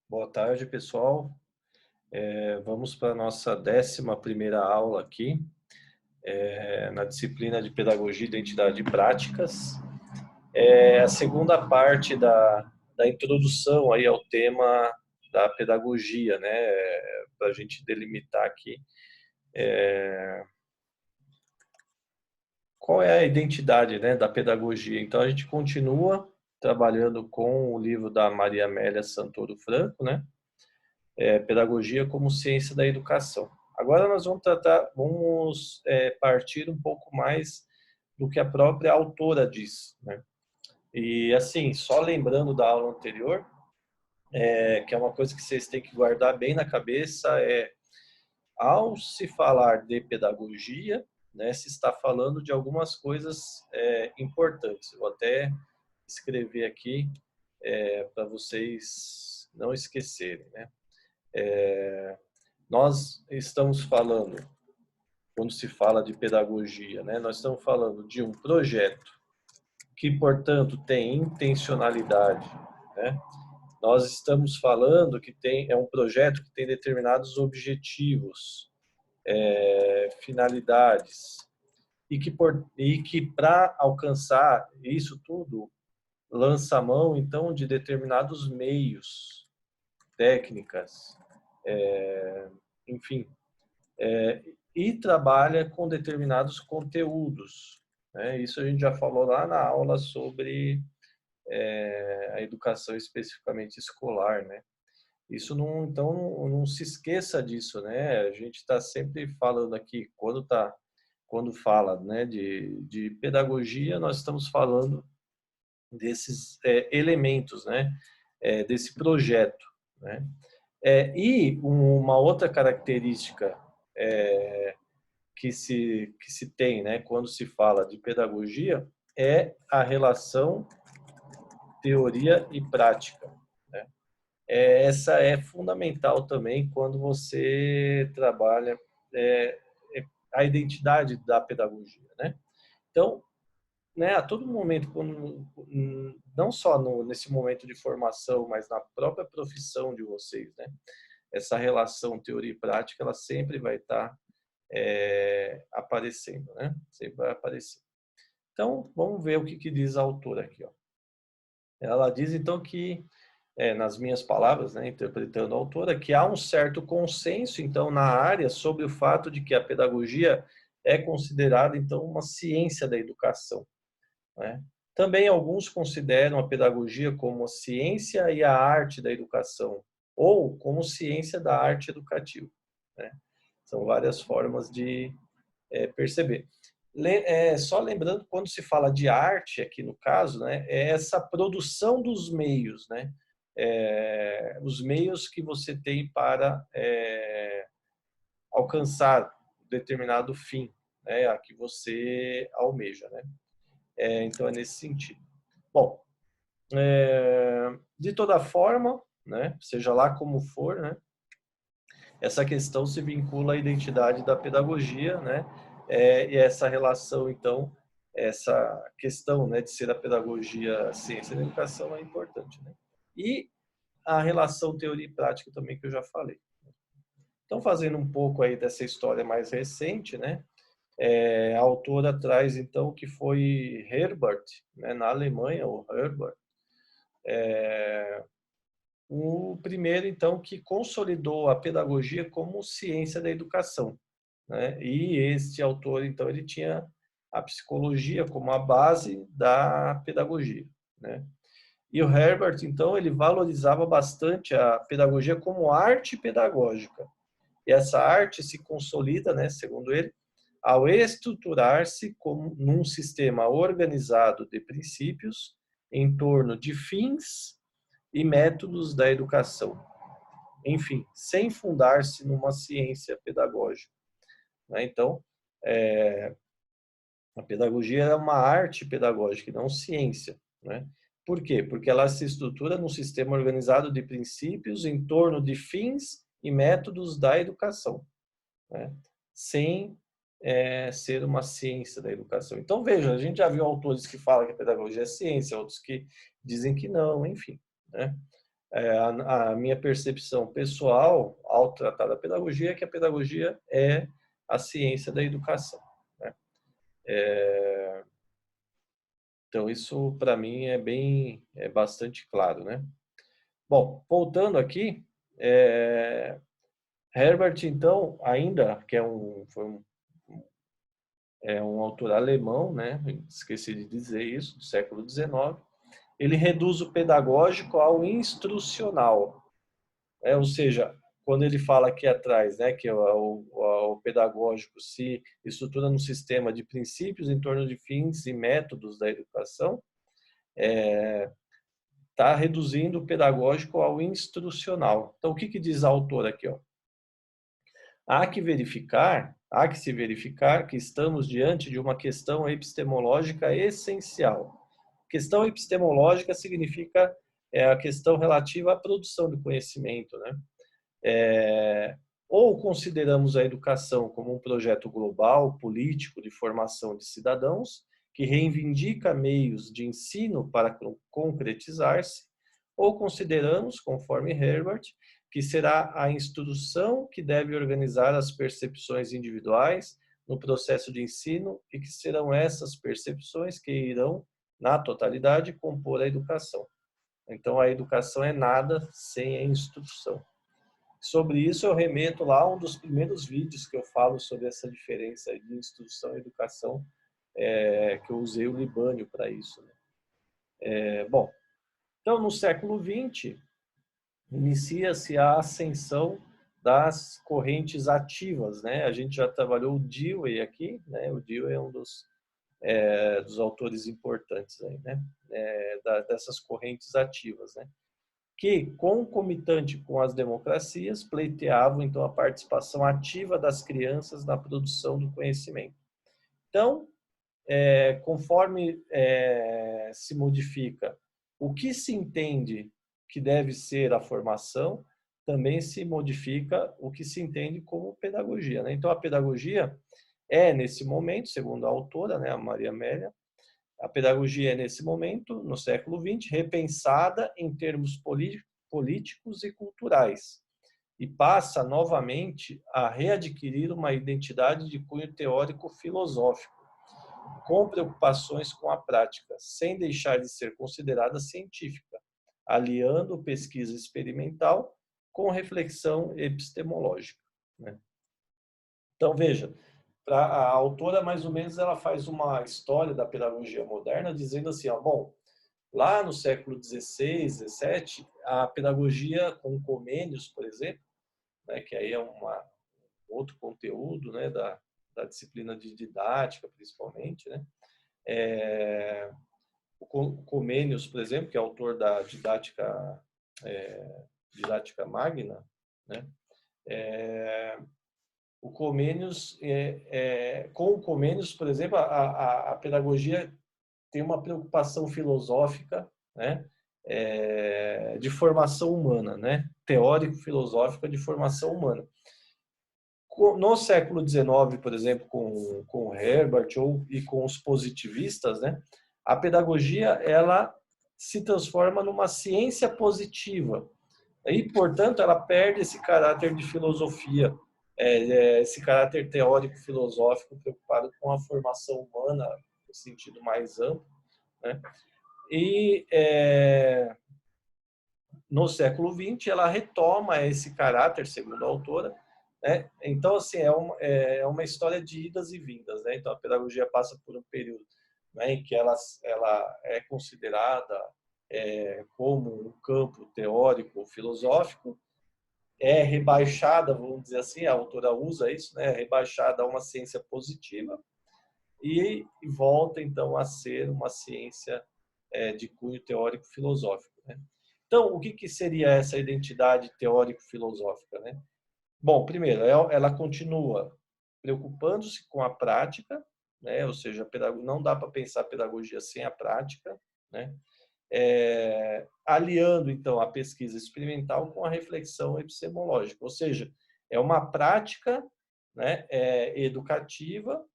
Boa tarde, pessoal. Vamos para a nossa 11ª aula aqui, na disciplina de Pedagogia, Identidade e Práticas. É a segunda parte da introdução aí ao tema da pedagogia, né? Para a gente delimitar aqui qual é a identidade, né, da pedagogia. Então, a gente continua trabalhando com o livro da Maria Amélia Santoro Franco, né? Pedagogia como ciência da educação. Agora nós vamos partir um pouco mais do que a própria autora diz, né? E assim, só lembrando da aula anterior, que é uma coisa que vocês têm que guardar bem na cabeça, ao se falar de pedagogia, né, se está falando de algumas coisas importantes. Eu vou até escrever aqui para vocês não esquecerem, né? Nós estamos falando, quando se fala de pedagogia, né, nós estamos falando de um projeto que, portanto, tem intencionalidade, né? Nós estamos falando que é um projeto que tem determinados objetivos, finalidades, e que para alcançar isso tudo, lança a mão, então, de determinados meios, técnicas, enfim, e trabalha com determinados conteúdos, né? Isso a gente já falou lá na aula sobre a educação especificamente escolar, né? Isso não, então não se esqueça disso, né? A gente está sempre falando aqui quando fala, né, de pedagogia, nós estamos falando desses elementos, né? Desse projeto, né? E uma outra característica que se tem, né, quando se fala de pedagogia, é a relação teoria e prática, né? Essa é fundamental também quando você trabalha é, a identidade da pedagogia, né? Então, né, a todo momento, não só nesse momento de formação, mas na própria profissão de vocês, né? Essa relação teoria e prática, ela sempre vai estar aparecendo, né? Sempre vai aparecer. Então, vamos ver o que diz a autora aqui, ó. Ela diz, então, que, nas minhas palavras, né, interpretando a autora, que há um certo consenso, então, na área sobre o fato de que a pedagogia é considerada, então, uma ciência da educação, né? Também alguns consideram a pedagogia como a ciência e a arte da educação, ou como ciência da arte educativa, né? São várias formas de perceber. Só lembrando, quando se fala de arte, aqui no caso, né, é essa produção dos meios, né? Os meios que você tem para alcançar determinado fim, né, a que você almeja, né? Então, é nesse sentido. Bom, de toda forma, né, seja lá como for, né, essa questão se vincula à identidade da pedagogia, né? E essa relação, então, essa questão, né, de ser a pedagogia ciência da educação é importante, né? E a relação teoria e prática também, que eu já falei. Então, fazendo um pouco aí dessa história mais recente, né? A autora traz, então, que foi Herbart, né, na Alemanha, o Herbart, o primeiro, então, que consolidou a pedagogia como ciência da educação, né? E este autor, então, ele tinha a psicologia como a base da pedagogia, né? E o Herbert, então, ele valorizava bastante a pedagogia como arte pedagógica. E essa arte se consolida, né, segundo ele, ao estruturar-se como num sistema organizado de princípios em torno de fins e métodos da educação. Enfim, sem fundar-se numa ciência pedagógica, né? Então, a pedagogia é uma arte pedagógica, não ciência, né? Por quê? Porque ela se estrutura num sistema organizado de princípios em torno de fins e métodos da educação, né? Sem ser uma ciência da educação. Então, veja, a gente já viu autores que falam que a pedagogia é ciência, outros que dizem que não, enfim, né? a minha percepção pessoal, ao tratar da pedagogia, é que a pedagogia é a ciência da educação, né? Então, isso, para mim, é bastante claro, né? Bom, voltando aqui, Herbert, então, ainda, que é um autor alemão, né? Esqueci de dizer isso, do século XIX, ele reduz o pedagógico ao instrucional, ou seja, quando ele fala aqui atrás, né, que o pedagógico se estrutura num sistema de princípios em torno de fins e métodos da educação, está reduzindo o pedagógico ao instrucional. Então, o que diz a autora aqui? Ó? Há que se verificar que estamos diante de uma questão epistemológica essencial. Questão epistemológica significa a questão relativa à produção do conhecimento, né? Ou consideramos a educação como um projeto global, político, de formação de cidadãos, que reivindica meios de ensino para concretizar-se, ou consideramos, conforme Herbert, que será a instrução que deve organizar as percepções individuais no processo de ensino e que serão essas percepções que irão, na totalidade, compor a educação. Então, a educação é nada sem a instrução. Sobre isso, eu remeto lá a um dos primeiros vídeos que eu falo sobre essa diferença de instrução e educação, que eu usei o Libânio para isso. Né? Bom, então, no século XX, inicia-se a ascensão das correntes ativas. Né? A gente já trabalhou o Dewey aqui, né? O Dewey é um dos autores importantes aí, né? Dessas correntes ativas, né? Que, concomitante com as democracias, pleiteavam, então, a participação ativa das crianças na produção do conhecimento. Então, conforme se modifica o que se entende que deve ser a formação, também se modifica o que se entende como pedagogia, né? Então, a pedagogia nesse momento, segundo a autora, né, a Maria Amélia, a pedagogia é, nesse momento, no século XX, repensada em termos políticos e culturais e passa novamente a readquirir uma identidade de cunho teórico-filosófico, com preocupações com a prática, sem deixar de ser considerada científica, aliando pesquisa experimental com reflexão epistemológica. Né? Então, veja, a autora, mais ou menos, ela faz uma história da pedagogia moderna, dizendo assim, ó, bom, lá no século XVI, XVII, a pedagogia com Comênios, por exemplo, né, que aí é outro conteúdo, né, da disciplina de didática, principalmente, né? O Comênios, por exemplo, que é autor da didática magna, né? O Comênios, com o Comênios, por exemplo, a pedagogia tem uma preocupação filosófica, né, de formação humana, né, teórico-filosófica de formação humana. No século XIX, por exemplo, com Herbert e com os positivistas, né, a pedagogia ela se transforma numa ciência positiva e, portanto, ela perde esse caráter de filosofia, esse caráter teórico-filosófico preocupado com a formação humana no sentido mais amplo, né? E no século XX ela retoma esse caráter, segundo a autora, né? Então, assim, é uma história de idas e vindas, né? Então, a pedagogia passa por um período, né, em que ela é considerada como um campo teórico, filosófico, é rebaixada, vamos dizer assim, a autora usa isso, né? Rebaixada a uma ciência positiva e volta, então, a ser uma ciência de cunho teórico-filosófico. Né? Então, o que seria essa identidade teórico-filosófica? Né? Bom, primeiro, ela continua preocupando-se com a prática, né? Ou seja, não dá para pensar pedagogia sem a prática, né? Aliando, então, a pesquisa experimental com a reflexão epistemológica, ou seja, é uma prática, né, educativa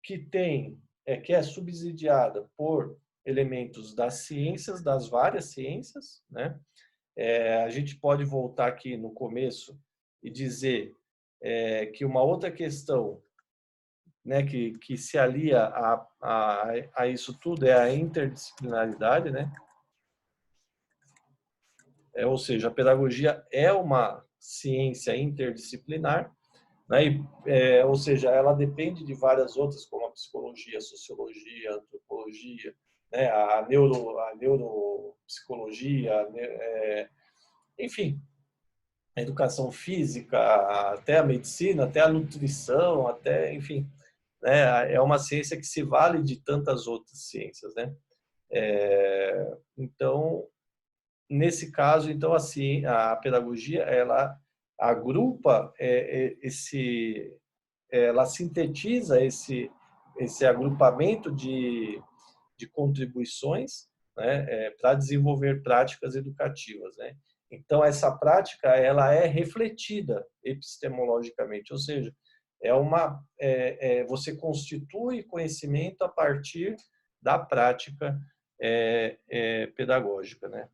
que é subsidiada por elementos das ciências, das várias ciências, né? A gente pode voltar aqui no começo e dizer que uma outra questão, né, que se alia a isso tudo é a interdisciplinaridade, né? Ou seja, a pedagogia é uma ciência interdisciplinar, né? Ou seja, ela depende de várias outras, como a psicologia, a sociologia, a antropologia, né? a neuropsicologia, enfim, a educação física, até a medicina, até a nutrição, até, enfim, né? É uma ciência que se vale de tantas outras ciências, né? Então, nesse caso, então, assim, a pedagogia, ela agrupa ela sintetiza esse agrupamento de contribuições, né, para desenvolver práticas educativas, né? Então, essa prática, ela é refletida epistemologicamente, ou seja, você constitui conhecimento a partir da prática pedagógica, né?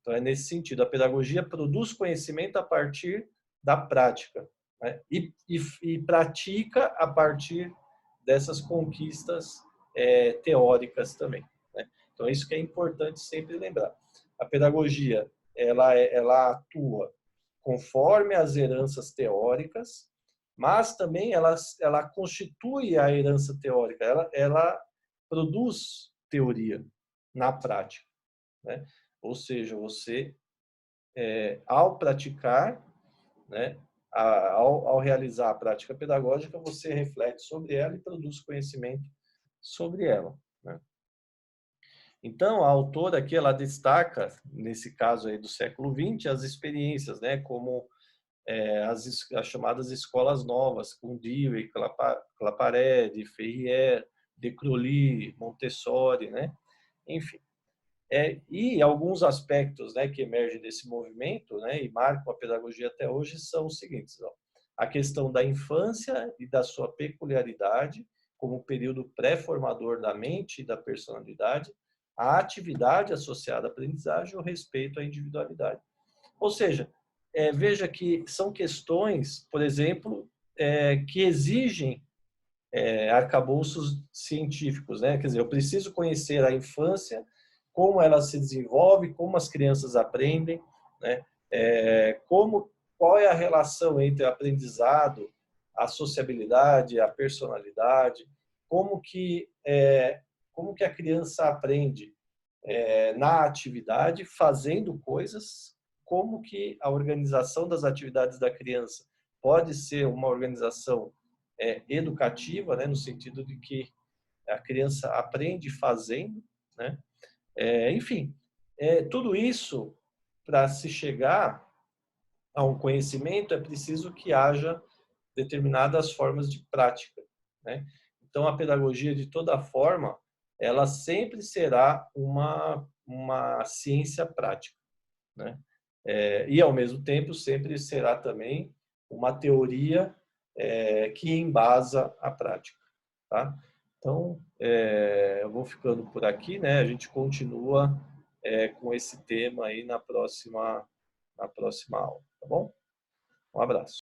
Então, é nesse sentido, a pedagogia produz conhecimento a partir da prática, né? E pratica a partir dessas conquistas teóricas também, né? Então, é isso que é importante sempre lembrar. A pedagogia, ela atua conforme as heranças teóricas, mas também ela constitui a herança teórica, ela produz teoria na prática, né? Ou seja, você, ao praticar, né, ao realizar a prática pedagógica, você reflete sobre ela e produz conhecimento sobre ela, né? Então, a autora aqui, ela destaca, nesse caso aí do século XX, as experiências, né, como as chamadas escolas novas, com Dewey, Claparede, Ferrier, De Crowley, Montessori, né? Enfim. E alguns aspectos, né, que emergem desse movimento, né, e marcam a pedagogia até hoje são os seguintes: ó, a questão da infância e da sua peculiaridade como período pré-formador da mente e da personalidade, a atividade associada à aprendizagem e o respeito à individualidade. Ou seja, veja que são questões, por exemplo, que exigem arcabouços científicos, né? Quer dizer, eu preciso conhecer a infância, como ela se desenvolve, como as crianças aprendem, né? Qual é a relação entre o aprendizado, a sociabilidade, a personalidade, como que a criança aprende na atividade, fazendo coisas, como que a organização das atividades da criança pode ser uma organização educativa, né, no sentido de que a criança aprende fazendo, né? Enfim, tudo isso, para se chegar a um conhecimento, é preciso que haja determinadas formas de prática, né? Então, a pedagogia, de toda forma, ela sempre será uma ciência prática, né? E, ao mesmo tempo, sempre será também uma teoria que embasa a prática, tá? Então, eu vou ficando por aqui, né? A gente continua com esse tema aí na próxima aula, tá bom? Um abraço.